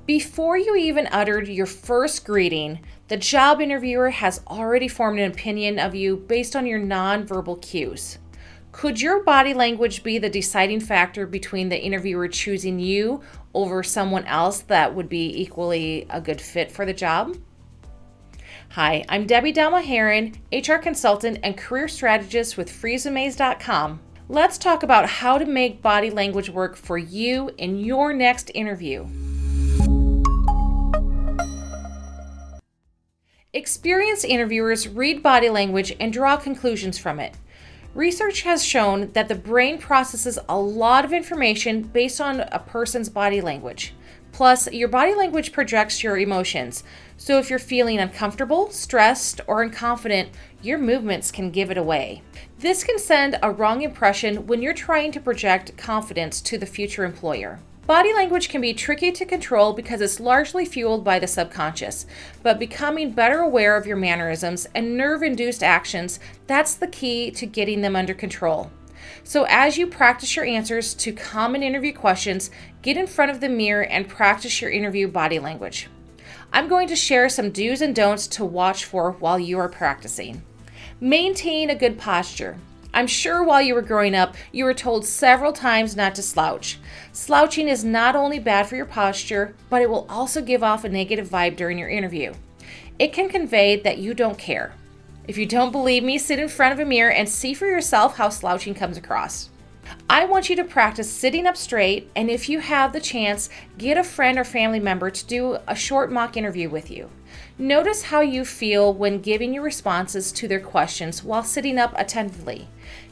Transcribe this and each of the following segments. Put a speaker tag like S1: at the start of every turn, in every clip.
S1: Before you even uttered your first greeting, the job interviewer has already formed an opinion of you based on your nonverbal cues. Could your body language be the deciding factor between the interviewer choosing you over someone else that would be equally a good fit for the job? Hi, I'm Debi Douma-Herren, HR consultant and career strategist with freesumes.com. Let's talk about how to make body language work for you in your next interview. Experienced interviewers read body language and draw conclusions from it. Research has shown that the brain processes a lot of information based on a person's body language. Plus, your body language projects your emotions. So if you're feeling uncomfortable, stressed, or unconfident, your movements can give it away. This can send a wrong impression when you're trying to project confidence to the future employer. Body language can be tricky to control because it's largely fueled by the subconscious, but becoming better aware of your mannerisms and nerve-induced actions, that's the key to getting them under control. So as you practice your answers to common interview questions, get in front of the mirror and practice your interview body language. I'm going to share some do's and don'ts to watch for while you are practicing. Maintain a good posture. I'm sure while you were growing up, you were told several times not to slouch. Slouching is not only bad for your posture, but it will also give off a negative vibe during your interview. It can convey that you don't care. If you don't believe me, sit in front of a mirror and see for yourself how slouching comes across. I want you to practice sitting up straight, and if you have the chance, get a friend or family member to do a short mock interview with you. Notice how you feel when giving your responses to their questions while sitting up attentively.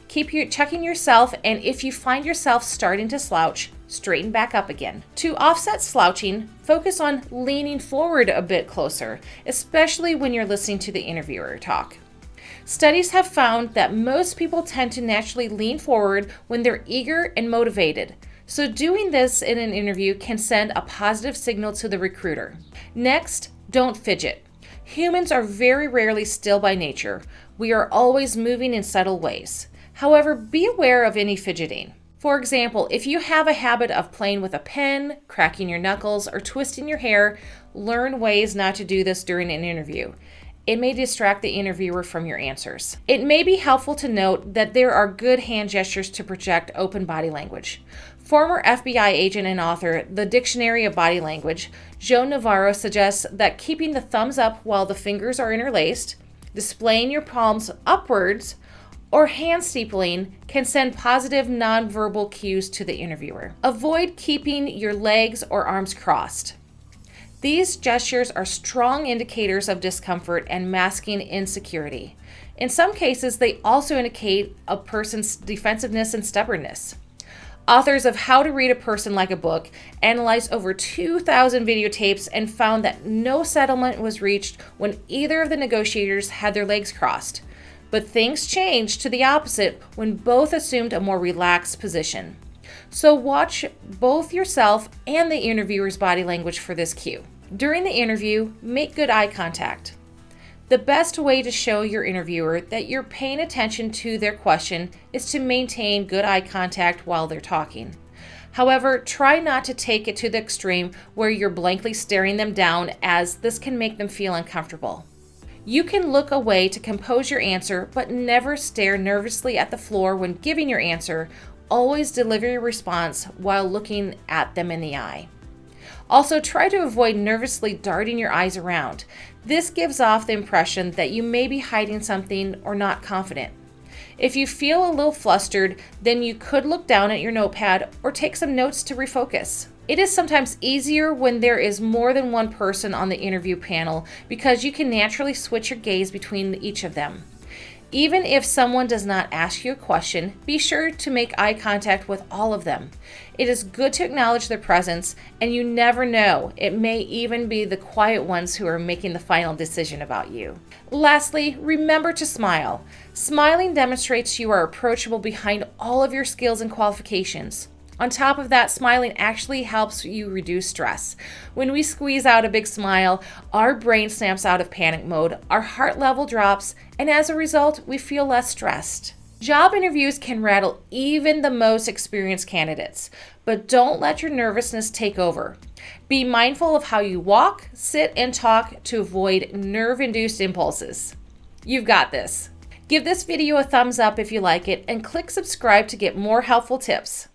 S1: Keep checking yourself, and if you find yourself starting to slouch, straighten back up again. To offset slouching, focus on leaning forward a bit closer, especially when you're listening to the interviewer talk. Studies have found that most people tend to naturally lean forward when they're eager and motivated. So doing this in an interview can send a positive signal to the recruiter. Next, don't fidget. Humans are very rarely still by nature. We are always moving in subtle ways. However, be aware of any fidgeting. For example, if you have a habit of playing with a pen, cracking your knuckles, or twisting your hair, learn ways not to do this during an interview. It may distract the interviewer from your answers. It may be helpful to note that there are good hand gestures to project open body language. Former FBI agent and author, The Dictionary of Body Language, Joe Navarro suggests that keeping the thumbs up while the fingers are interlaced, displaying your palms upwards, or hand steepling can send positive nonverbal cues to the interviewer. Avoid keeping your legs or arms crossed. These gestures are strong indicators of discomfort and masking insecurity. In some cases, they also indicate a person's defensiveness and stubbornness. Authors of How to Read a Person Like a Book analyzed over 2,000 videotapes and found that no settlement was reached when either of the negotiators had their legs crossed. But things changed to the opposite when both assumed a more relaxed position. So watch both yourself and the interviewer's body language for this cue. During the interview, make good eye contact. The best way to show your interviewer that you're paying attention to their question is to maintain good eye contact while they're talking. However, try not to take it to the extreme where you're blankly staring them down, as this can make them feel uncomfortable. You can look away to compose your answer, but never stare nervously at the floor when giving your answer. Always deliver your response while looking at them in the eye. Also, try to avoid nervously darting your eyes around. This gives off the impression that you may be hiding something or not confident. If you feel a little flustered, then you could look down at your notepad or take some notes to refocus. It is sometimes easier when there is more than one person on the interview panel because you can naturally switch your gaze between each of them. Even if someone does not ask you a question, be sure to make eye contact with all of them. It is good to acknowledge their presence, and you never know, it may even be the quiet ones who are making the final decision about you. Lastly, remember to smile. Smiling demonstrates you are approachable behind all of your skills and qualifications. On top of that, smiling actually helps you reduce stress. When we squeeze out a big smile, our brain snaps out of panic mode, our heart level drops, and as a result, we feel less stressed. Job interviews can rattle even the most experienced candidates, but don't let your nervousness take over. Be mindful of how you walk, sit, and talk to avoid nerve-induced impulses. You've got this. Give this video a thumbs up if you like it, and click subscribe to get more helpful tips.